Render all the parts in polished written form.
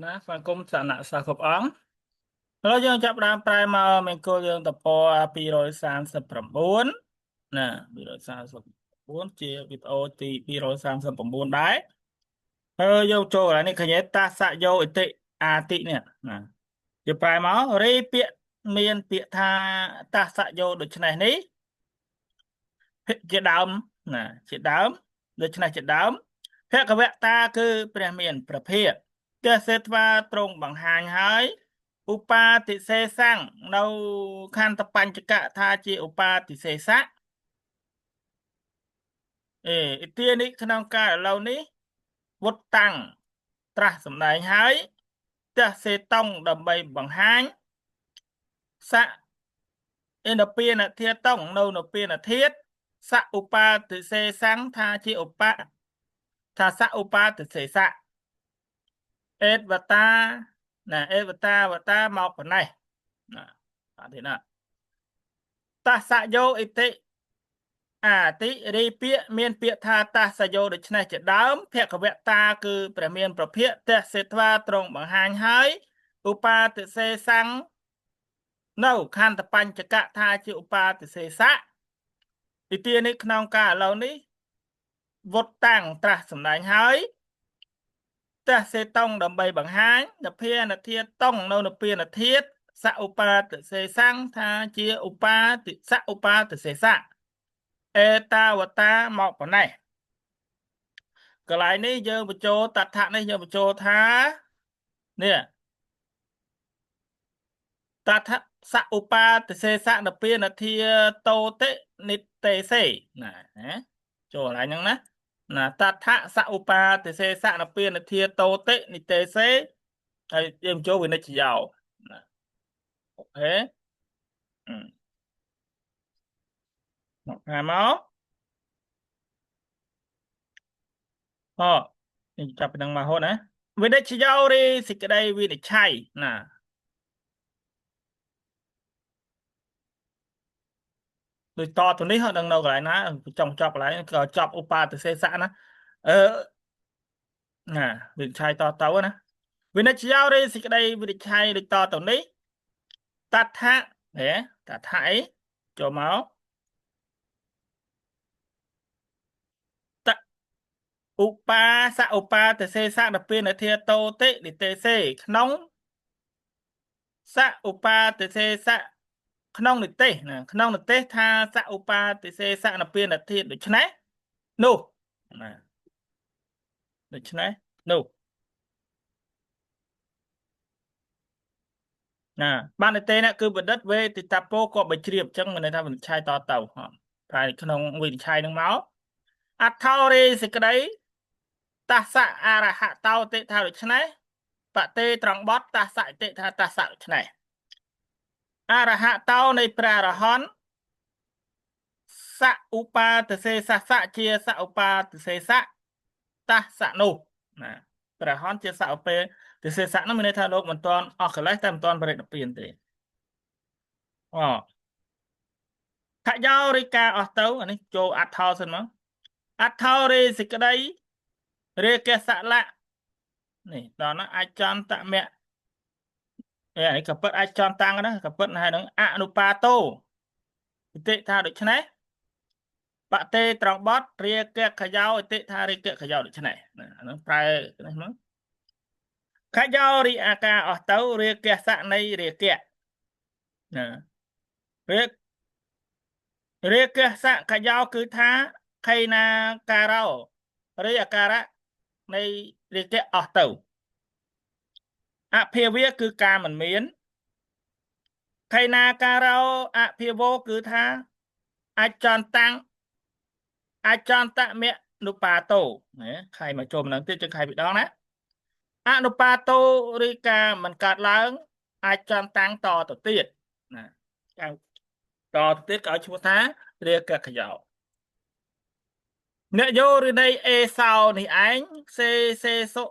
ណាស្វាគមន៍សាណៈសាស្ត្រគ្រប់អង្គឥឡូវយើងចាប់ផ្ដើមប្រែមកមង្គលយើងតព239ណា239ជាវីដេអូទី239ដែរហើយយើងចូលកន្លែងនេះឃើញតាសៈយោអិតិអាតិនេះណាជាប្រែមករេពាក្យមានពាក្យថាតាសៈយោដូចនេះនេះជាដើមណាជាដើមដូច្នេះជាដើមភគវតាគឺព្រះមានប្រភេទទសេត្វាត្រង់បង្ហាញហើយឧបាទិសេសੰនៅខន្តបញ្ចកៈថាជាឧបាទិសេសៈឥទានេះក្នុងកាលឥឡូវនេះវុតតាំងត្រាស់សម្ដែងហើយទសេតងដើម្បីបង្ហាញសៈឥនពានធាតងនៅនពានធាតសៈឧបាទិសេសੰថាជាឧបថាសៈឧបាទិសេសៈអេតវតាណាអេវតាវតាមកប៉ុណ្ណេះណាអត់ទេណាតាសៈយោអិតិអាតិរីពាក្យមានពាក្យថាតាសយោដូច្នេះជាដើមភគវតាគឺព្រះមានប្រភេទទសេត្វាត្រង់បង្ហាញហើយឧបាទិសេសੰនៅខន្តបញ្ចកៈថាជាឧបាទិសេសៈឥទានេះក្នុងកាលឥឡូវនេះវុតតាំងត្រាស់សម្ដែងហើយទសេតងដើម្បីបង្ហាញនភានធាតតងនៅនភានធាតសឧបាទិសេសੰថាជាឧបាទិសឧបាទិសេសៈអេតាវតាមកប៉ុណ្ណេះកន្លែងនេះយើងបញ្ចូលតថៈនេះយើងបញ្ចូលថានេះតថៈសឧបាទិសេសៈនពានធាតោតិនិតេសេណាចូលកន្លែងហ្នឹងណាតថៈសឧបាទិសេសៈនពានធាតោតិនិតេសេហើយយើងចូលវិនិច្ឆយោណាអូខេមកហើយមកនេះចាប់ពីនឹងមកហូតណាវិនិច្ឆយោរីសេចក្តីវិនិច្ឆ័យណាដូចតទៅនេះដឹងនៅកន្លែងណាចង់ចប់កន្លែងក៏ចប់ឧបាទិសេសៈណាណាវិនិច្ឆ័យតទៅណាវិនិច្ឆយោរីសេចក្តីវិនិច្ឆ័យដូចតទៅនេះតថៈតថៈអីចូលមកតឧបាសឧបាទិសេសៈដល់ពេលនធាតោតិនិតេសេក្នុងសឧបាទិសេសៈក្នុងនិទេសណាក្នុងនិទេសថាសឧបាទិសេសៈដល់ពេលនធាដូច្នេះនោះណាដូច្នេះនោះណាបាននិទេសនេះគឺបណ្ឌិតវេទិតាពោក៏បញ្ជ្រាបអញ្ចឹងមានន័យថាវិនិច្ឆ័យតទៅប្រែក្នុងវិនិច្ឆ័យនឹងមកអថោរេសេចក្តីតាសៈអរហតោតិថាដូច្នេះបតេត្រង់បត់តាសៈតិថាតាសៈដូច្នេះអរហតោនៃព្រះអរហន្តសឧបាទិសេសៈជាសឧបាទិសេសៈតាសៈនោះណាព្រះអរហន្តជាសឧបាទិសេសៈនោះមានន័យថាលោកមិនទាន់អស់កិលេសតែមិនទាន់បរិនិព្វានទេខយោរិកាអស់ទៅអានេះចូលអត្ថោសិនមកអត្ថោរេសេចក្តីរេកសលៈនេះដល់ណាអាចចន្តមៈនេះក៏ពិតអាចចន់តាំងណាក៏ពិតហើយនឹងអនុបាទោឥតិថាដូច្នេះបតេត្រង់បត់រាគខយោឥតិថារាគខយោដូច្នេះអានឹងប្រែនេះមកខយោរិអាកាអស់ទៅរាគសៈនៃរាគណារាគសៈខយោគឺថាខេណាការោរិអាការៈនៃរាគអស់ទៅអភិវាគឺការមិនមានខេណាការោអភិវោគឺថាអាចចន់តាំងអាចចន្តមៈនុបាទោណាខៃមកចូលម្ដងទៀតចឹងខៃពីដងណាអនុបាទោឬការមិនកើតឡើងអាចចន់តាំងតទៅទៀតណាតទៅទៀតក៏ឲ្យឈ្មោះថារាគខយោអ្នកយោឬនៃអេសោនេះឯងសេសុ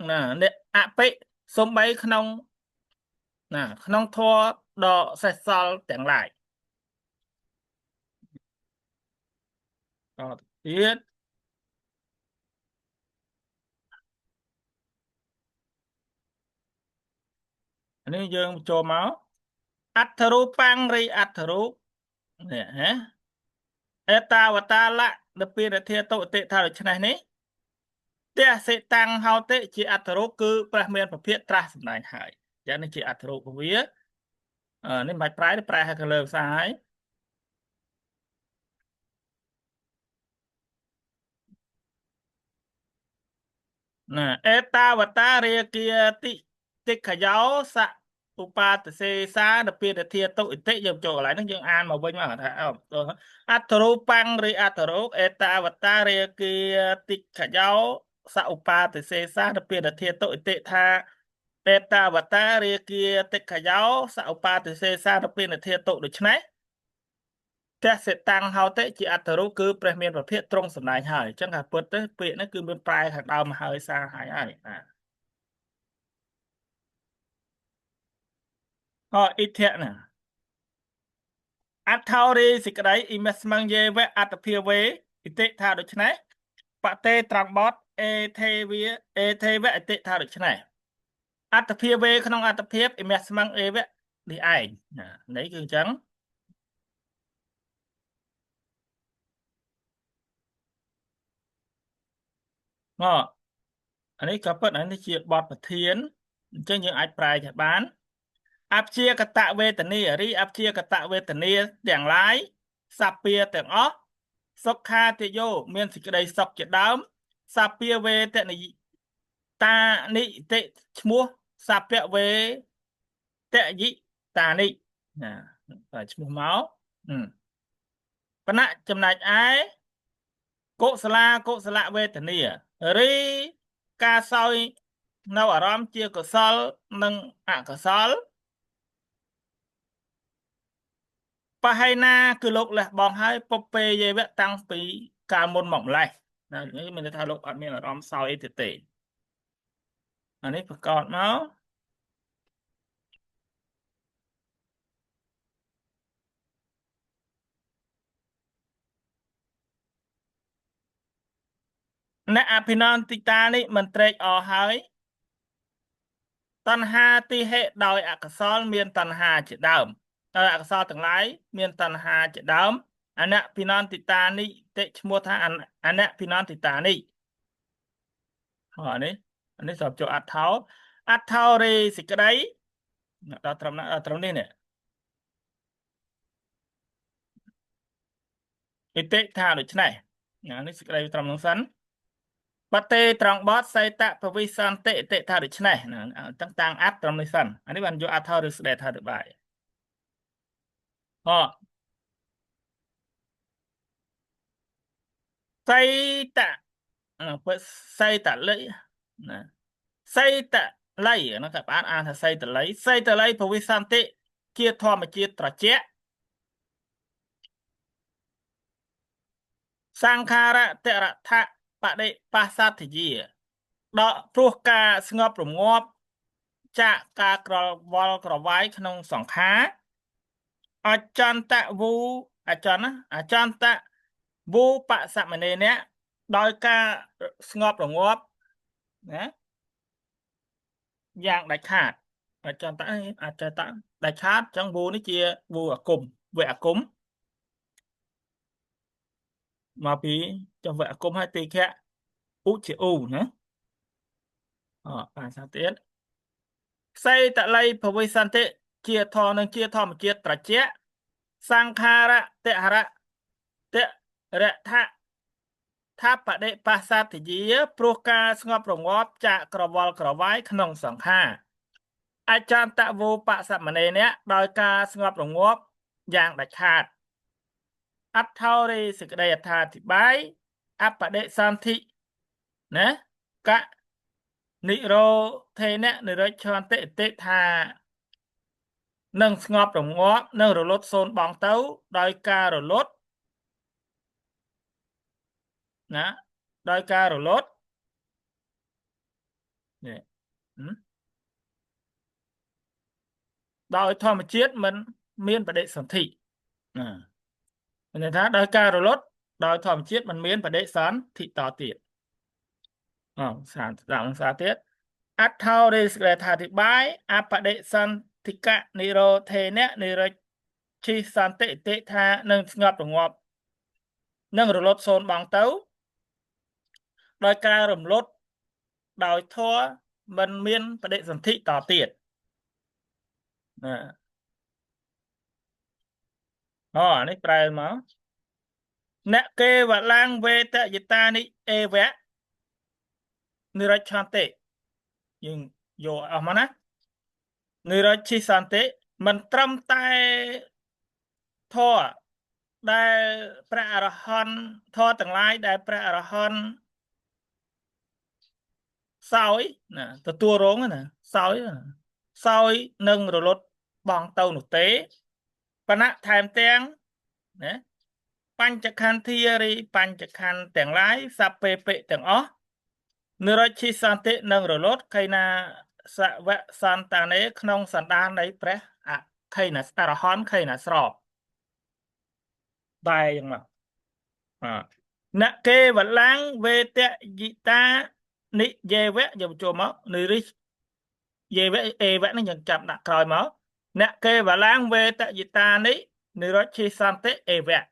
ណាអ្នកអបិសំបីក្នុងណាក្នុងធម៌ដ៏សេះសល់ទាំងឡាយតទៀត នេះយើងចូលមកអត្ថរូបាំងរីអត្ថរូបនេះហ៎អេតាវតាលៈនៅពីរធាតុតិថាដូច្នេះនេះទះសេតាំងហោតិជាអត្ថរូបគឺព្រះមានពភាកត្រាស់សម្ដែងហើយយ៉ាងនេះជាអត្ថរូបវានេះមិនបាច់ប្រែទេប្រែឲ្យខាងលើភាសាហើយណាអេតាវតារាគាតិខយោសៈឧបាទសេសានៅពីរធាតុឥតិយើងចូលកន្លែងហ្នឹងយើងអានមកវិញមកថាអត្ថរូបាំងឬអត្ថរូបអេតាវតារាគាតិខយោសៈឧបាទសេសានៅពីរធាតុឥតិថាអេតាវតារាគាតិខយោសៈឧបាទសេសានៅពីរធាតុដូច្នេះទះសេតាំងហោតិជាអត្ថរូបគឺព្រះមានប្រភេទត្រង់សម្ដែងហើយអញ្ចឹងថាពុទ្ធទៅពាក្យនេះគឺមានប្រែខាងដើមមកហើយសារហើយណាអ៊ីធៈណាអត្ថោរីសេចក្តីអ៊ីមេស្មងយេវៈអត្តភាវេអ៊ីតិថាដូច្នេះបតេត្រង់បតអេទេវៈអ៊ីតិថាដូច្នេះអត្តភាវេក្នុងអត្តភាពអ៊ីមេស្មងអេវៈនេះឯងនេះគឺអញ្ចឹងអានេះក៏ពិតនេះជាបទប្រធានអញ្ចឹងយើងអាចប្រែទៅបានអព្យាកតវេទនារីអព្យាកតវេទនាទាំងឡាយសព្វាទាំងអស់សុខាទយោមានសេចក្តីសុខជាដើមសព្វាវេទនិតានិតិឈ្មោះសព្វវេតយិតានិណាឈ្មោះមកបណៈចំណែកឯកុសលាកុសលវេទនារីការសោយនៅអារម្មណ៍ជាកុសលនិងអកុសលបហៃណាគឺលោកលះបង់ហើយពពេយេវៈតាំងពីកាលមុនមកម្លេះណានេះមានន័យថាលោកអត់មានអារម្មណ៍សោយអីទេអានេះប្រកបមកអ្នកអភិនន្តិតានេះមិនត្រេកអរហើយតណ្ហាទីហេដោយអកុសលមានតណ្ហាជាដើមដោយអកុសលទាំងឡាយមានតណ្ហាជាដើមអនភិនន្តិតានេះតិឈ្មោះថាអនភិនន្តិតានេះនេះស្របចូលអត្ថោរេសេចក្តីដល់ត្រឹមនេះនេះឥតិថាដូច្នេះនេះសេចក្តីត្រឹមនោះសិនបតេត្រង់បតសៃតពវិសន្តិឥតិថាដូច្នេះតាំងអត្តត្រឹមនេះសិនអានេះបានយកអត្ថោឬស្ដីថាទៅបាយសៃតពុសៃតលិណាសីតល័យហ្នឹងក៏បានអានថាសីតល័យសីតល័យពវិសន្តិជាធម្មជាតិត្រជាក់សង្ខារតរថបដិបស្សទ្ធិយាដកព្រោះការស្ងប់រងាប់ចាកការក្រវល់ក្រវាយក្នុងសង្ខារអចន្តវូអចន្តវូបសមនេនៈដោយការស្ងប់រងាប់ណាយ៉ាងដាច់ខាតអចន្តដាច់ខាតចឹងវូនេះជាវូអគុមវអគុមមកពីចុះវគ្គគុំឲ្យទីខៈឧជាឧណាភាសាទៀតសីតល័យភវិសន្តិជាធរនឹងជាធម្មជាតិត្រជាក់សង្ខារៈតហរៈតរថៈថាបដិបស្សទ្ធិយាព្រោះការស្ងប់រងាប់ចាកក្រវល់ក្រវាយក្នុងសង្ខារអចន្តវោបសមនេនៈដោយការស្ងប់រងាប់យ៉ាងដាច់ខាតអត្ថោរិសេចក្តីអត្ថាធិប្បាយអបដិសន្ធិណាកនិរោធេនៈនិរិច្ឆន្តិតិថានឹងស្ងប់រងាប់នឹងរលត់សូន្យបងទៅដោយការរលត់ណាដោយការរលត់នេះដោយធម្មជាតិមិនមានបដិសន្ធិណាមានន័យថាដោយការរលត់ដោយធម្មជាតិមិនមានបដិសន្ធិតទៀតសាទៀត អត្ថោរិសក្ថាធិបាយអបដិសន្ធិកៈនិរោធេនៈនិរឈិសន្តិតិថានឹងស្ងប់រងាប់នឹងរលត់សូន្យបងទៅដោយការរំលត់ដោយធម៌មិនមានបដិសន្ធិតទៀតណាអានេះប្រែមកអ្នកគេវឡាំងវេតយតានិអេវៈនិរច្ឆន្តិយើងយកអស់មកណានិរច្ឆិសន្តិមិនត្រឹមតែធម៌ដែលព្រះអរហន្តធម៌ទាំងឡាយដែលព្រះអរហន្តសោយណាទទួលរងណាសោយនឹងរលត់បងទៅនោះទេបណៈថែមទាំងណាបញ្ចក្ខន្ធារីបញ្ចក្ខន្ធទាំងឡាយសពេពេទាំងអស់និរច្ឆិសន្តិនឹងរលត់ខៃណាសវៈសន្តានេក្នុងសន្តាននៃព្រះអខៃណាអរហន្តខៃណាស្របបែរយ៉ាងមកអ្នកគេវឡាំងវេតយិតានិយេវៈយកចូលមកនិរិយេវៈអេវៈនេះយើងចាប់ដាក់ក្រោយមកអ្នកគេវឡាំងវេតយិតានិនិរច្ឆិសន្តិអេវៈ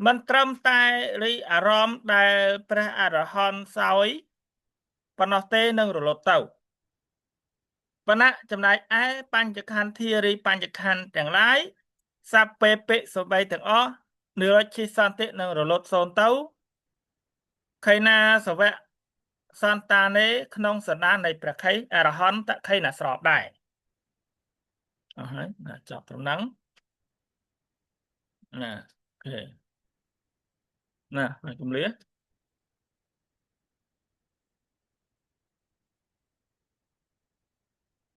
មិនត្រឹមតែរីអារម្មណ៍ដែលព្រះអរហន្តសោយប៉ុណ្ណោះទេនឹងរលត់ទៅប៉ុន្តែចំណែកឯបញ្ចក្ខន្ធារីបញ្ចក្ខន្ធទាំងឡាយសពេពិសបីទាំងអស់និរច្ឆិសន្តិនឹងរលត់សូន្យទៅខៃណាសវៈសន្តានេក្នុងសន្តាននៃព្រះខៃអរហន្តខៃណាស្របដែរអស់ហើយចប់ត្រឹមហ្នឹងណាអូខេណាហើយគម្លា